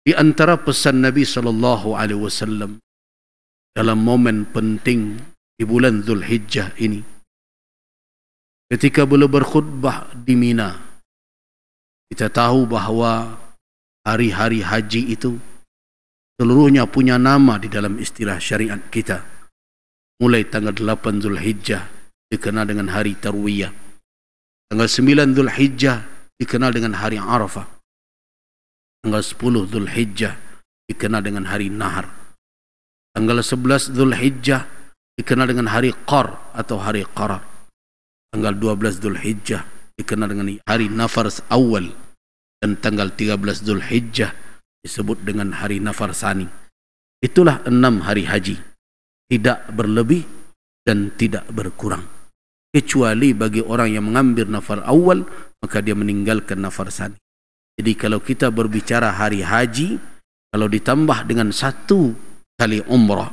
Di antara pesan Nabi SAW dalam momen penting di bulan Zulhijjah ini, ketika beliau berkhutbah di Mina, kita tahu bahawa hari-hari haji itu seluruhnya punya nama di dalam istilah syariat kita. Mulai tanggal 8 Zulhijjah dikenal dengan hari Tarwiyah. Tanggal 9 Zulhijjah dikenal dengan hari Arafah. Tanggal 10 Zulhijjah dikenal dengan hari Nahar. Tanggal 11 Zulhijjah dikenal dengan hari Qar atau hari Qarar. Tanggal 12 Zulhijjah dikenal dengan hari Nafar Awal. Dan tanggal 13 Zulhijjah disebut dengan hari Nafar Sani. Itulah 6 hari haji. Tidak berlebih dan tidak berkurang. Kecuali bagi orang yang mengambil Nafar Awal, maka dia meninggalkan Nafar Sani. Jadi kalau kita berbicara hari haji, kalau ditambah dengan 1 kali umrah,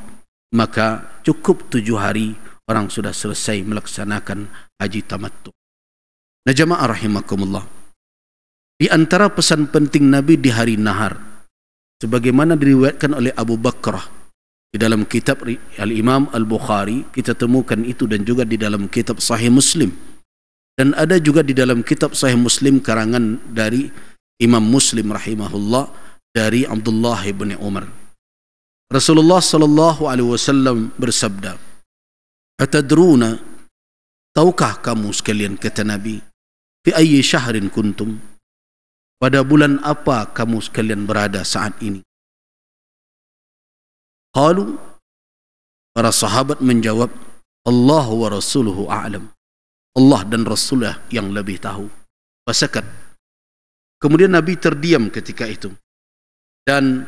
maka cukup 7 hari orang sudah selesai melaksanakan haji tamattu. Nah jamaah rahimakumullah, di antara pesan penting Nabi di hari Nahar, sebagaimana diriwayatkan oleh Abu Bakrah di dalam kitab Al-Imam Al-Bukhari, kita temukan itu, dan juga di dalam kitab Sahih Muslim, dan ada juga di dalam kitab Sahih Muslim karangan dari Imam Muslim rahimahullah dari Abdullah bin Umar. Rasulullah sallallahu alaihi wasallam bersabda, "Atadruna, tahukah kamu sekalian," kata Nabi, "fi ayyi syahrin kuntum?" Pada bulan apa kamu sekalian berada saat ini? Qalu, para sahabat menjawab, Allah wa rasuluhu a'lam. Allah dan Rasulullah yang lebih tahu. Fasakat. Kemudian Nabi terdiam ketika itu. Dan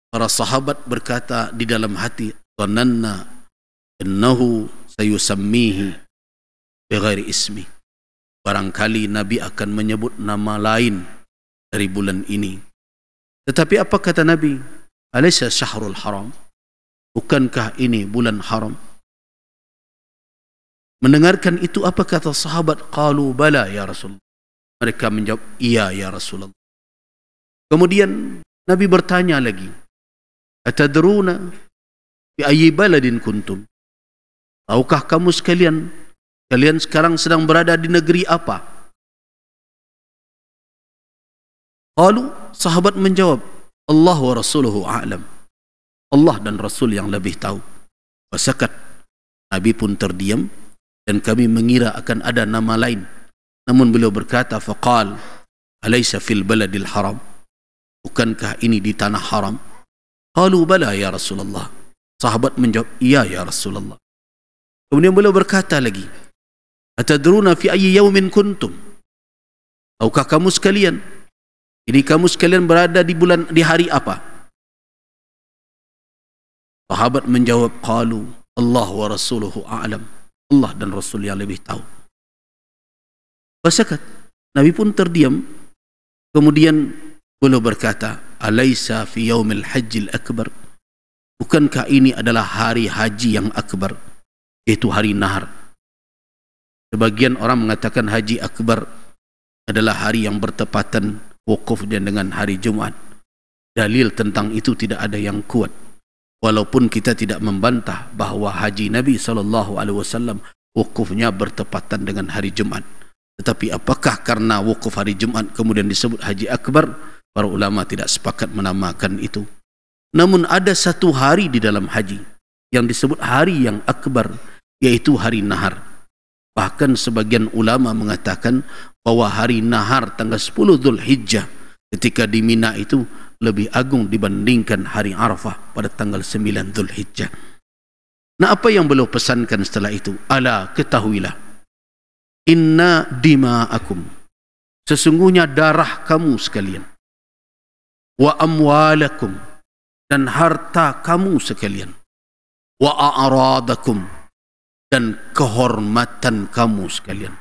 para sahabat berkata di dalam hati, dhananna innahu sayusammihi bighairi ismi. Barangkali Nabi akan menyebut nama lain dari bulan ini. Tetapi apa kata Nabi? Alaysa syahrul haram? Bukankah ini bulan haram? Mendengarkan itu, apa kata sahabat? Qalu bala ya Rasulullah. Mereka menjawab, iya ya Rasulullah. Kemudian Nabi bertanya lagi, atadruna bi ayyi baladin kuntum? Tahukah kamu sekalian, kalian sekarang sedang berada di negeri apa? Qalu, sahabat menjawab, Allah wa rasuluhu a'lam. Allah dan Rasul yang lebih tahu. Fasakat. Nabi pun terdiam, dan kami mengira akan ada nama lain. Namun beliau berkata, faqal, alaysa fil baladil haram? Bukankah ini di tanah haram? Qalu bala ya Rasulullah. Sahabat menjawab, iya ya Rasulullah. Kemudian beliau berkata lagi, atadruna fi ayyi yawmin kuntum? Tahukah kamu sekalian, ini kamu sekalian berada di hari apa? Sahabat menjawab, qalu Allah wa rasuluhu a'lam. Allah dan Rasul yang lebih tahu. Fasakat. Nabi pun terdiam. Kemudian beliau berkata, alaysa fi yaumil hajjil akbar? Bukankah ini adalah hari haji yang akbar, yaitu hari Nahar? Sebagian orang mengatakan haji akbar adalah hari yang bertepatan wukuf dengan hari Jumat. Dalil tentang itu tidak ada yang kuat. Walaupun kita tidak membantah bahawa haji Nabi SAW wukufnya bertepatan dengan hari Jumat. Tetapi apakah karena wukuf hari Jumat kemudian disebut haji akbar? Para ulama tidak sepakat menamakan itu. Namun ada 1 hari di dalam haji yang disebut hari yang akbar, yaitu hari Nahar. Bahkan sebagian ulama mengatakan bahwa hari Nahar tanggal 10 Zulhijjah ketika di Mina itu lebih agung dibandingkan hari Arafah pada tanggal 9 Zulhijjah. Nah, apa yang beliau pesankan setelah itu? Ala, ketahuilah, inna dima'akum, sesungguhnya darah kamu sekalian, wa amwalakum, dan harta kamu sekalian, wa a'radakum, dan kehormatan kamu sekalian,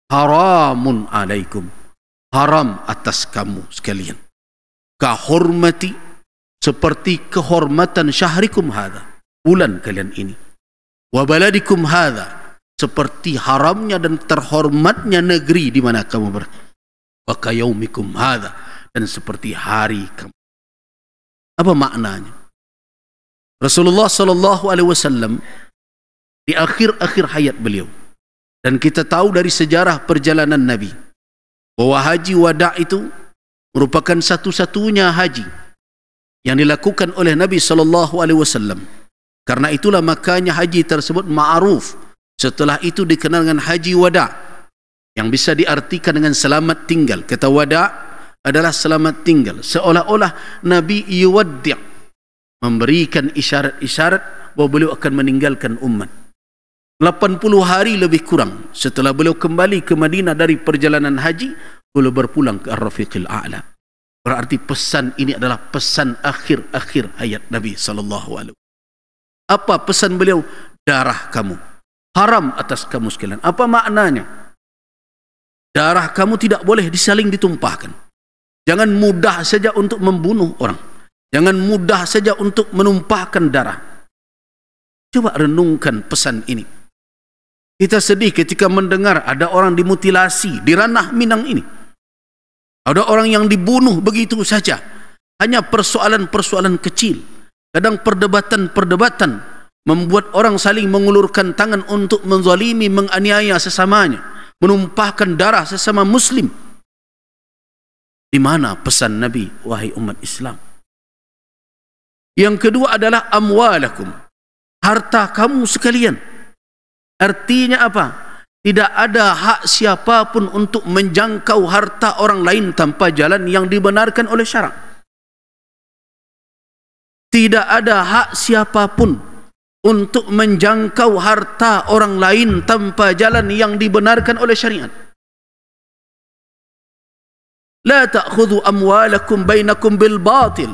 haramun alaikum, haram atas kamu sekalian, kahormati, seperti kehormatan syahrikum hadha, bulan kalian ini, wa baladikum hadha, seperti haramnya dan terhormatnya negeri di mana kamu berada, wa kayaumikum hadha, dan seperti hari kamu. Apa maknanya? Rasulullah sallallahu alaihi wasallam di akhir-akhir hayat beliau, dan kita tahu dari sejarah perjalanan Nabi bahwa haji wada' itu merupakan satu-satunya haji yang dilakukan oleh Nabi sallallahu alaihi wasallam. Karena itulah makanya haji tersebut ma'ruf. Setelah itu dikenal dengan haji wada', yang bisa diartikan dengan selamat tinggal. Kata wada' adalah selamat tinggal, seolah-olah Nabi yuwaddi', memberikan isyarat-isyarat bahwa beliau akan meninggalkan umat. 80 hari lebih kurang setelah beliau kembali ke Madinah dari perjalanan haji, beliau berpulang ke Ar-Rafiqil A'la. Berarti pesan ini adalah pesan akhir-akhir hayat Nabi sallallahu alaihi wasallam. Apa pesan beliau? Darah kamu haram atas kamu sekalian. Apa maknanya? Darah kamu tidak boleh disaling ditumpahkan. Jangan mudah saja untuk membunuh orang. Jangan mudah saja untuk menumpahkan darah. Coba renungkan pesan ini. Kita sedih ketika mendengar ada orang dimutilasi di ranah Minang ini. Ada orang yang dibunuh begitu saja. Hanya persoalan-persoalan kecil. Kadang perdebatan-perdebatan membuat orang saling mengulurkan tangan untuk menzalimi, menganiaya sesamanya, menumpahkan darah sesama muslim. Di mana pesan Nabi, wahai umat Islam? Yang kedua adalah amwalakum, harta kamu sekalian. Artinya apa? Tidak ada hak siapapun untuk menjangkau harta orang lain tanpa jalan yang dibenarkan oleh syarak. Tidak ada hak siapapun untuk menjangkau harta orang lain tanpa jalan yang dibenarkan oleh syariat. La ta'khudhu amwalakum bainakum bil batil.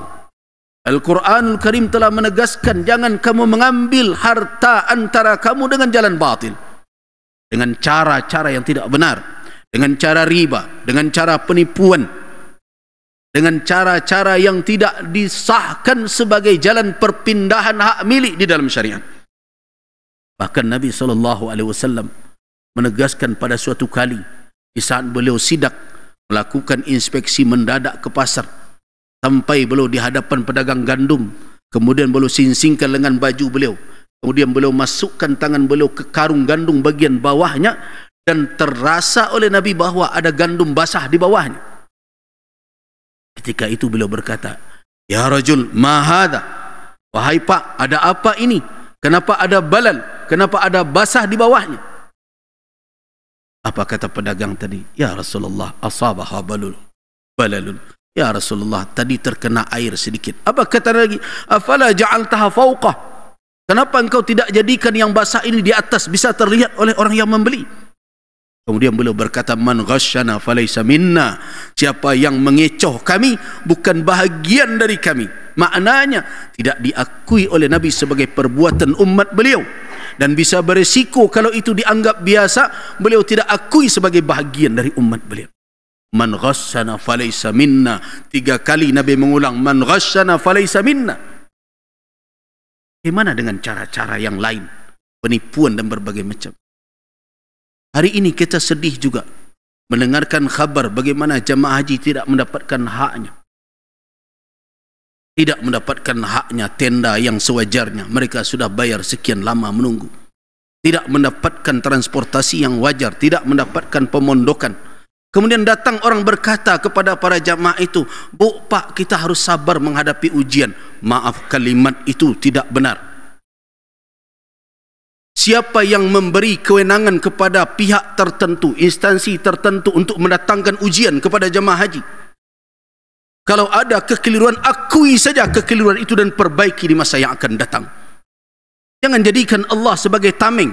Al-Quranul Karim telah menegaskan, jangan kamu mengambil harta antara kamu dengan jalan batil, dengan cara-cara yang tidak benar, dengan cara riba, dengan cara penipuan, dengan cara-cara yang tidak disahkan sebagai jalan perpindahan hak milik di dalam syariat. Bahkan Nabi SAW menegaskan pada suatu kali di saat beliau sidak melakukan inspeksi mendadak ke pasar, sampai beliau di hadapan pedagang gandum, kemudian beliau singsingkan lengan baju beliau, kemudian beliau masukkan tangan beliau ke karung gandum bagian bawahnya, dan terasa oleh Nabi bahwa ada gandum basah di bawahnya. Ketika itu beliau berkata, ya rajul, ma hadha? Wahai Pak, ada apa ini? Kenapa ada balal? Kenapa ada basah di bawahnya? Apa kata pedagang tadi? Ya Rasulullah, asabaha balalun. Ya Rasulullah, tadi terkena air sedikit. Apa kata lagi? Afala ja'altaha fawqah? Kenapa engkau tidak jadikan yang basah ini di atas, bisa terlihat oleh orang yang membeli? Kemudian beliau berkata, man ghasyana falaysa minna. Siapa yang mengecoh kami bukan bahagian dari kami. Maknanya tidak diakui oleh Nabi sebagai perbuatan umat beliau, dan bisa beresiko kalau itu dianggap biasa, beliau tidak akui sebagai bahagian dari umat beliau. Man ghasyana falaysa minna. 3 kali Nabi mengulang man ghasyana falaysa minna. Bagaimana dengan cara-cara yang lain, penipuan dan berbagai macam? Hari ini kita sedih juga mendengarkan kabar bagaimana jamaah haji tidak mendapatkan haknya. Tidak mendapatkan haknya tenda yang sewajarnya. Mereka sudah bayar sekian lama menunggu. Tidak mendapatkan transportasi yang wajar, tidak mendapatkan pemondokan. Kemudian datang orang berkata kepada para jamaah itu, Bu, Pak, kita harus sabar menghadapi ujian. Maaf, kalimat itu tidak benar. Siapa yang memberi kewenangan kepada pihak tertentu, instansi tertentu untuk mendatangkan ujian kepada jamaah haji? Kalau ada kekeliruan, akui saja kekeliruan itu dan perbaiki di masa yang akan datang. Jangan jadikan Allah sebagai tameng,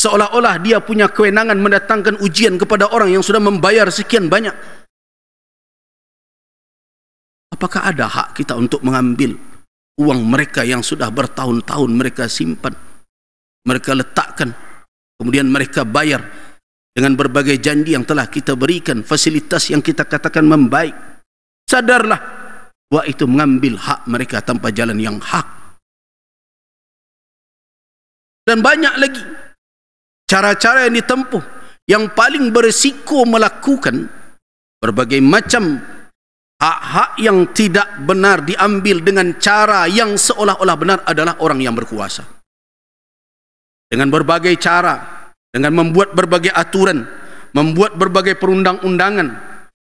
seolah-olah dia punya kewenangan mendatangkan ujian kepada orang yang sudah membayar sekian banyak. Apakah ada hak kita untuk mengambil uang mereka yang sudah bertahun-tahun mereka simpan, mereka letakkan, kemudian mereka bayar dengan berbagai janji yang telah kita berikan, fasilitas yang kita katakan membaik? Sadarlah bahwa itu mengambil hak mereka tanpa jalan yang hak. Dan banyak lagi cara-cara yang ditempuh, yang paling berisiko melakukan berbagai macam Hak-hak yang tidak benar diambil dengan cara yang seolah-olah benar adalah orang yang berkuasa. Dengan berbagai cara, dengan membuat berbagai aturan, membuat berbagai perundang-undangan.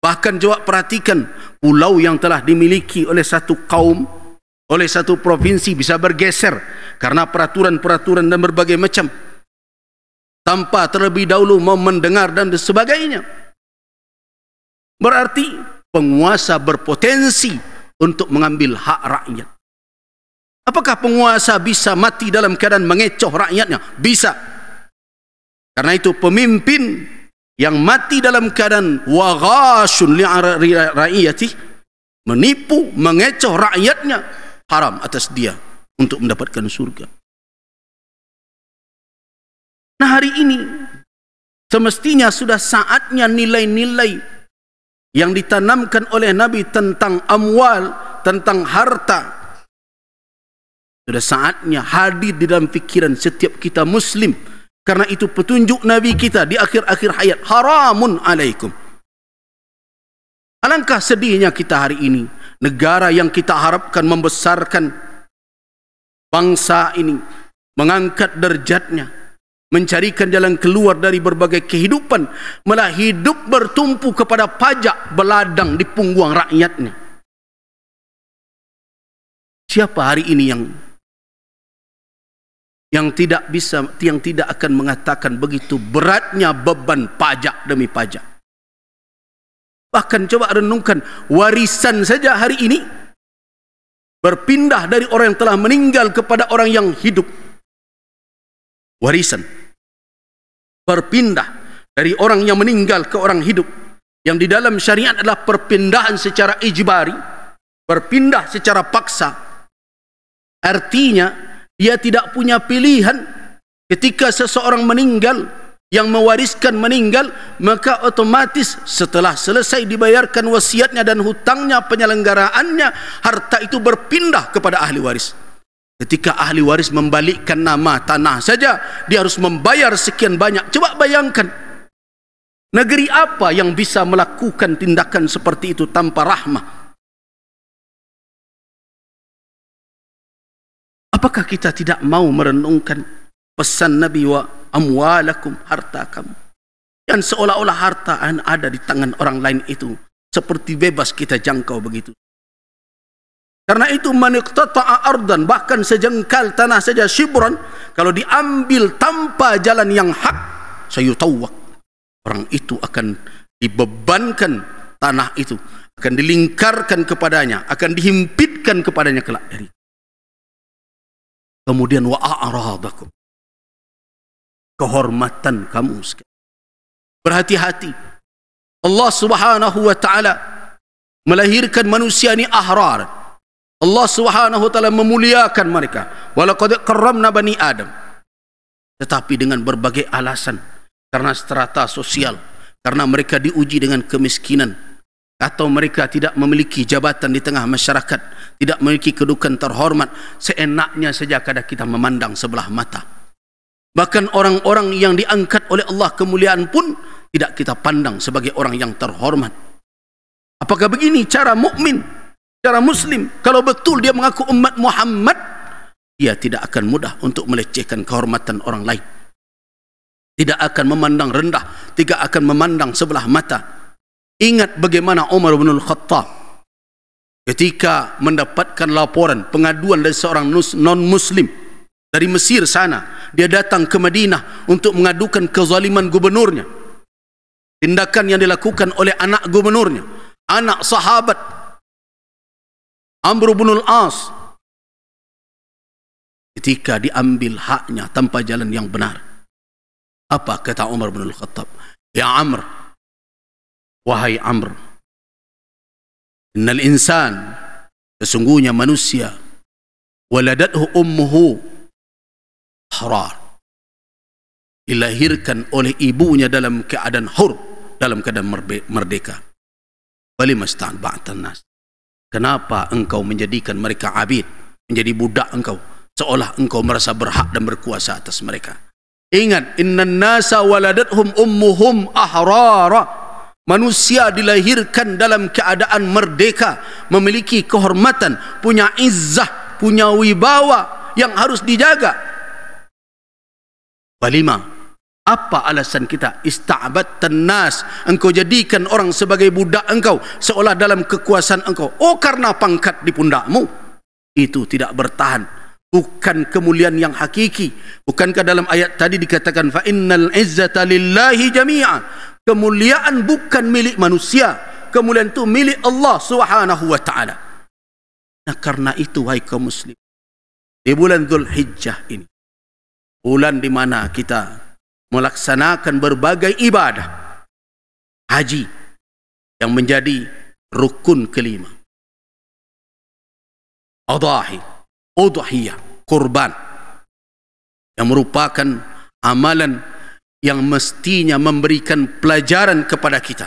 Bahkan coba perhatikan, pulau yang telah dimiliki oleh satu kaum, oleh satu provinsi bisa bergeser karena peraturan-peraturan dan berbagai macam, tanpa terlebih dahulu mau mendengar dan sebagainya. Berarti penguasa berpotensi untuk mengambil hak rakyat. Apakah penguasa bisa mati dalam keadaan mengecoh rakyatnya? Bisa. Karena itu pemimpin yang mati dalam keadaan waghashun li raiyati, menipu, mengecoh rakyatnya, haram atas dia untuk mendapatkan surga. Nah, hari ini semestinya sudah saatnya nilai-nilai yang ditanamkan oleh Nabi tentang amwal, tentang harta, sudah saatnya hadir di dalam fikiran setiap kita Muslim. Karena itu petunjuk Nabi kita di akhir-akhir hayat, haramun alaikum. Alangkah sedihnya kita hari ini, negara yang kita harapkan membesarkan bangsa ini, mengangkat derajatnya, mencarikan jalan keluar dari berbagai kehidupan, malah hidup bertumpu kepada pajak beladang di punggung rakyatnya. Siapa hari ini yang tidak bisa, yang tidak akan mengatakan begitu beratnya beban pajak demi pajak? Bahkan coba renungkan, warisan saja hari ini berpindah dari orang yang telah meninggal kepada orang yang hidup. Warisan berpindah dari orang yang meninggal ke orang hidup, yang di dalam syariat adalah perpindahan secara ijbari, berpindah secara paksa. Artinya dia tidak punya pilihan. Ketika seseorang meninggal, yang mewariskan meninggal, maka otomatis setelah selesai dibayarkan wasiatnya dan hutangnya, penyelenggaraannya, harta itu berpindah kepada ahli waris. Ketika ahli waris membalikkan nama tanah saja, dia harus membayar sekian banyak. Coba bayangkan, negeri apa yang bisa melakukan tindakan seperti itu tanpa rahmah? Apakah kita tidak mau merenungkan pesan Nabi, wa amwalakum, harta kamu, yang seolah-olah harta yang ada di tangan orang lain itu seperti bebas kita jangkau begitu? Karena itu man iqtata'a ardan, bahkan sejengkal tanah saja, shibran, kalau diambil tanpa jalan yang hak, sayutawwaq, orang itu akan dibebankan, tanah itu akan dilingkarkan kepadanya, akan dihimpitkan kepadanya kelak dari. Kemudian wa a'radakum, kehormatan kamu sekali. Berhati-hati. Allah Subhanahu wa taala melahirkan manusia ini ahrar. Allah Subhanahu wa taala memuliakan mereka. Walaqad karramna bani Adam. Tetapi dengan berbagai alasan, karena strata sosial, karena mereka diuji dengan kemiskinan, atau mereka tidak memiliki jabatan di tengah masyarakat, tidak memiliki kedudukan terhormat, seenaknya saja kadang kita memandang sebelah mata. Bahkan orang-orang yang diangkat oleh Allah kemuliaan pun tidak kita pandang sebagai orang yang terhormat. Apakah begini cara mukmin, cara muslim? Kalau betul dia mengaku umat Muhammad, dia tidak akan mudah untuk melecehkan kehormatan orang lain, tidak akan memandang rendah, tidak akan memandang sebelah mata. Ingat bagaimana Umar bin Al-Khattab ketika mendapatkan laporan, pengaduan dari seorang non-muslim dari Mesir sana. Dia datang ke Madinah untuk mengadukan kezaliman gubernurnya, tindakan yang dilakukan oleh anak gubernurnya, anak sahabat Amr bin Al-As. Ketika diambil haknya tanpa jalan yang benar, apa kata Umar bin Al-Khattab? Ya Amr, wahai Amr, innal insan, sesungguhnya manusia, waladathu ummuhu harar, dilahirkan oleh ibunya dalam keadaan hur, dalam keadaan merdeka. Balimasta'an ba'atan nas, kenapa engkau menjadikan mereka abid, menjadi budak engkau, seolah engkau merasa berhak dan berkuasa atas mereka? Ingat, innan nasa waladathum ummuhum ahrara, Manusia dilahirkan dalam keadaan merdeka, memiliki kehormatan, punya izzah, punya wibawa yang harus dijaga. Walima, apa alasan kita? Ista'badtan nas, engkau jadikan orang sebagai budak engkau, seolah dalam kekuasaan engkau. Oh, karena pangkat di pundakmu. Itu tidak bertahan, bukan kemuliaan yang hakiki. Bukankah dalam ayat tadi dikatakan fa innal izzata lillahi jami'a? Kemuliaan bukan milik manusia, kemuliaan itu milik Allah Subhanahu wa taala. Nah, karena itu wahai kaum muslim, di bulan Dzulhijjah ini, bulan di mana kita melaksanakan berbagai ibadah haji yang menjadi rukun kelima, udhiyah, kurban, yang merupakan amalan yang mestinya memberikan pelajaran kepada kita.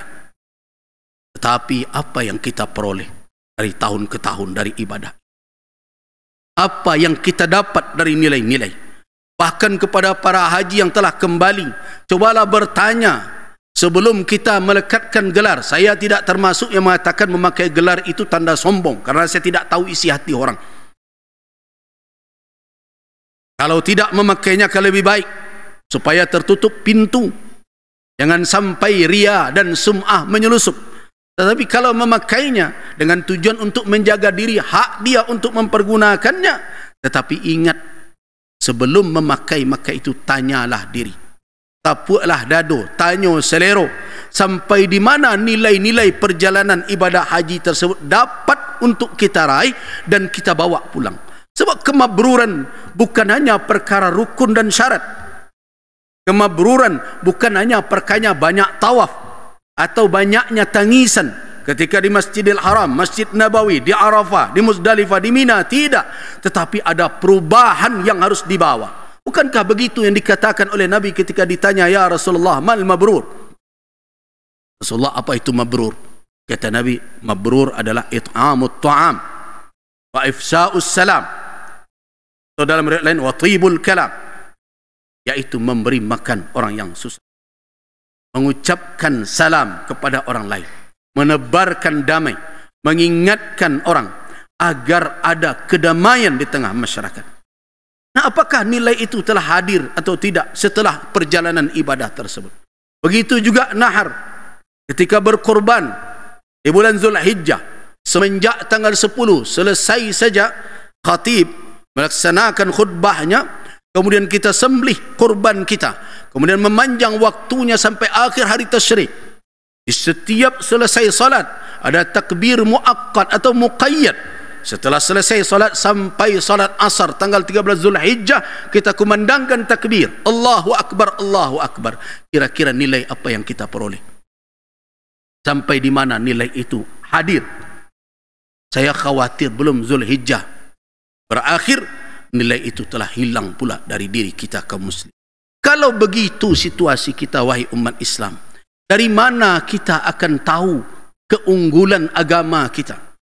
Tetapi apa yang kita peroleh dari tahun ke tahun dari ibadah? Apa yang kita dapat dari nilai-nilai? Bahkan kepada para haji yang telah kembali, cobalah bertanya sebelum kita melekatkan gelar. Saya tidak termasuk yang mengatakan memakai gelar itu tanda sombong, karena saya tidak tahu isi hati orang. Kalau tidak memakainya kan lebih baik, supaya tertutup pintu, jangan sampai ria dan sum'ah menyelusup. Tetapi kalau memakainya dengan tujuan untuk menjaga diri, hak dia untuk mempergunakannya. Tetapi ingat, sebelum memakai, maka itu tanyalah diri, tapuaklah dado, tanya selero, sampai di mana nilai-nilai perjalanan ibadah haji tersebut dapat untuk kita raih dan kita bawa pulang. Sebab kemabruran bukan hanya perkara rukun dan syarat. Kemabruran bukan hanya perkara banyak tawaf atau banyaknya tangisan ketika di Masjidil Haram, Masjid Nabawi, di Arafah, di Muzdalifah, di Mina. Tidak, tetapi ada perubahan yang harus dibawa. Bukankah begitu yang dikatakan oleh Nabi ketika ditanya, ya Rasulullah, mal mabrur? Rasulullah, apa itu mabrur? Kata Nabi, mabrur adalah it'amut ta'am wa ifsa'us salam. Atau dalam riwayat lain, wa tibul kalam, yaitu memberi makan orang yang susah, mengucapkan salam kepada orang lain, menebarkan damai, mengingatkan orang agar ada kedamaian di tengah masyarakat. Nah, apakah nilai itu telah hadir atau tidak setelah perjalanan ibadah tersebut? Begitu juga nahar, ketika berkorban di bulan Dzulhijjah, semenjak tanggal 10 selesai saja khatib melaksanakan khutbahnya, kemudian kita sembelih kurban kita, kemudian memanjang waktunya sampai akhir hari tasyrik. Di setiap selesai salat ada takbir muakkad atau muqayyad. Setelah selesai salat sampai salat asar tanggal 13 Zulhijjah, kita kumandangkan takbir, Allahu Akbar, Allahu Akbar. Kira-kira nilai apa yang kita peroleh? Sampai di mana nilai itu hadir? Saya khawatir belum Zulhijjah berakhir, nilai itu telah hilang pula dari diri kita kaum muslim. Kalau begitu situasi kita wahai umat Islam, dari mana kita akan tahu keunggulan agama kita?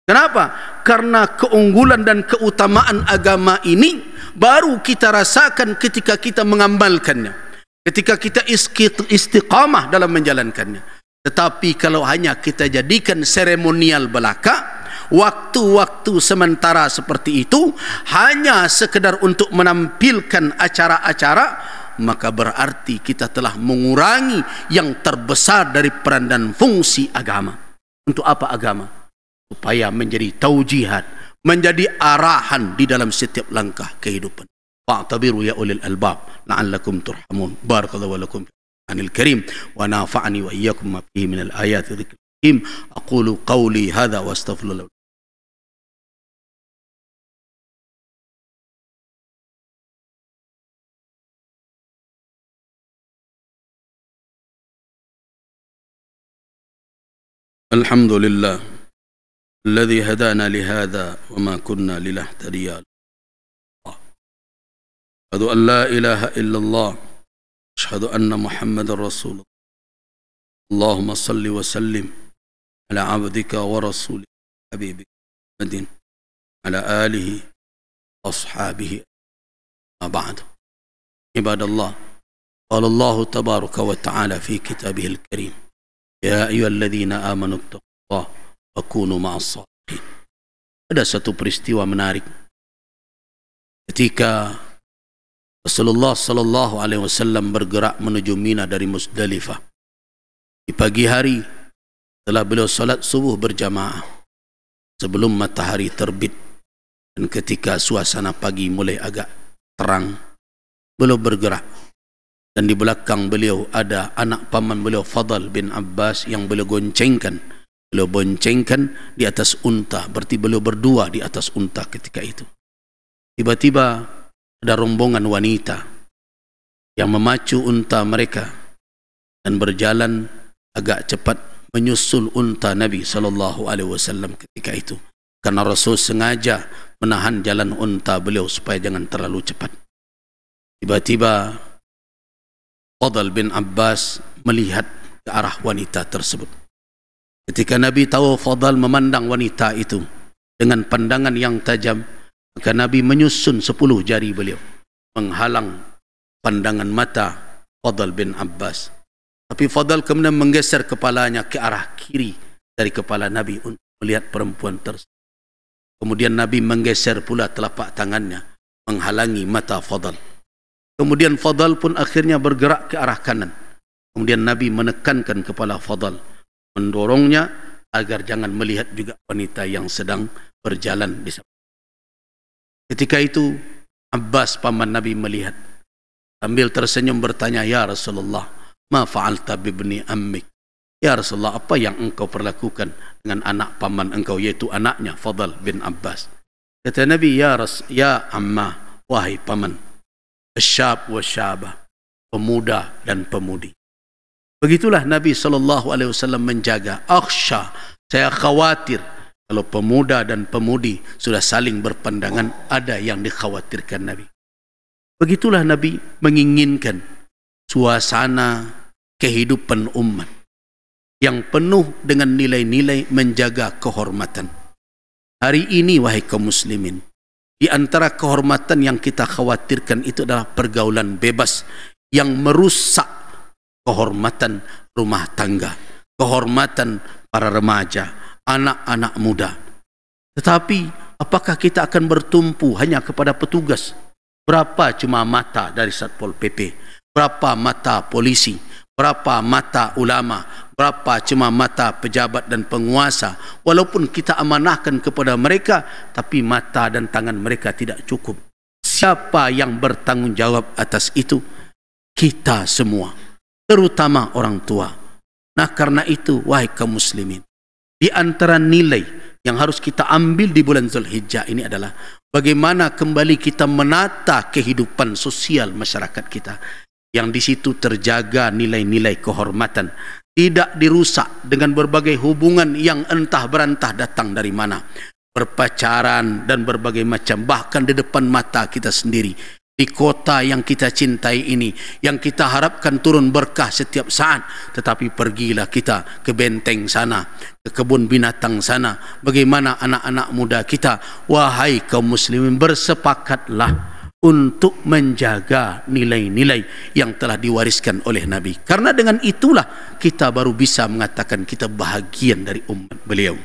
Kenapa? Karena keunggulan dan keutamaan agama ini baru kita rasakan ketika kita mengamalkannya, ketika kita istiqamah dalam menjalankannya. Tetapi kalau hanya kita jadikan seremonial belaka, waktu-waktu sementara seperti itu, hanya sekedar untuk menampilkan acara-acara, maka berarti kita telah mengurangi yang terbesar dari peran dan fungsi agama. Untuk apa agama? Supaya menjadi taujihat, menjadi arahan di dalam setiap langkah kehidupan. Fa'tabiru ya ulil albab la'allakum turhamun. Barakallahu wa lakum anil karim wa nafa'ani wa iyyakum ma fihi min al-ayati dhikril hakim. Aqulu qawli hadha wa astaghfirullah. الحمد لله الذي هدانا لهذا وما كنا لنهتدي أشهد أن لا إله إلا الله أشهد أن محمد رسول الله اللهم صل وسلم على عبدك ورسولك حبيبك محمد على آله وأصحابه وبعد عباد الله قال الله تبارك وتعالى في كتابه الكريم Ya ayyuhalladzina amanu taqullaha wa kunu ma'as shalihin. Ada satu peristiwa menarik ketika Rasulullah sallallahu alaihi wasallam bergerak menuju Mina dari Musdalifah. Di pagi hari setelah beliau salat subuh berjamaah sebelum matahari terbit dan ketika suasana pagi mulai agak terang, beliau bergerak dan di belakang beliau ada anak paman beliau Fadl bin Abbas yang beliau goncengkan. Beliau boncengkan di atas unta, berarti beliau berdua di atas unta ketika itu. Tiba-tiba ada rombongan wanita yang memacu unta mereka dan berjalan agak cepat menyusul unta Nabi SAW ketika itu. Karena Rasul sengaja menahan jalan unta beliau supaya jangan terlalu cepat. Tiba-tiba Fadl bin Abbas melihat ke arah wanita tersebut. Ketika Nabi tahu Fadl memandang wanita itu dengan pandangan yang tajam, maka Nabi menyusun 10 jari beliau menghalang pandangan mata Fadl bin Abbas. Tapi Fadl kemudian menggeser kepalanya ke arah kiri dari kepala Nabi untuk melihat perempuan tersebut. Kemudian Nabi menggeser pula telapak tangannya menghalangi mata Fadl. Kemudian Fadl pun akhirnya bergerak ke arah kanan. Kemudian Nabi menekankan kepala Fadl, mendorongnya agar jangan melihat juga wanita yang sedang berjalan di samping. Ketika itu Abbas paman Nabi melihat, sambil tersenyum bertanya, "Ya Rasulullah, ma fa'alta bibni ammik?" Ya Rasulullah, apa yang engkau perlakukan dengan anak paman engkau, yaitu anaknya Fadl bin Abbas? Kata Nabi, ya amma, wahai paman, asyab wa syabah, pemuda dan pemudi. Begitulah Nabi SAW menjaga. Akhsha, saya khawatir kalau pemuda dan pemudi sudah saling berpandangan, ada yang dikhawatirkan Nabi. Begitulah Nabi menginginkan suasana kehidupan umat yang penuh dengan nilai-nilai menjaga kehormatan. Hari ini wahai kaum muslimin, di antara kehormatan yang kita khawatirkan itu adalah pergaulan bebas yang merusak kehormatan rumah tangga, kehormatan para remaja, anak-anak muda. Tetapi apakah kita akan bertumpu hanya kepada petugas? Berapa cuma mata dari Satpol PP? Berapa mata polisi? Berapa mata ulama? Berapa cuma mata pejabat dan penguasa? Walaupun kita amanahkan kepada mereka, tapi mata dan tangan mereka tidak cukup. Siapa yang bertanggung jawab atas itu? Kita semua, terutama orang tua. Nah, karena itu wahai kaum muslimin, di antara nilai yang harus kita ambil di bulan Zulhijjah ini adalah bagaimana kembali kita menata kehidupan sosial masyarakat kita, yang di situ terjaga nilai-nilai kehormatan, tidak dirusak dengan berbagai hubungan yang entah berantah datang dari mana, berpacaran dan berbagai macam, bahkan di depan mata kita sendiri. Di kota yang kita cintai ini, yang kita harapkan turun berkah setiap saat, tetapi pergilah kita ke benteng sana, ke kebun binatang sana. Bagaimana anak-anak muda kita? Wahai kaum muslimin, bersepakatlah untuk menjaga nilai-nilai yang telah diwariskan oleh Nabi. Karena dengan itulah kita baru bisa mengatakan kita bahagian dari umat beliau.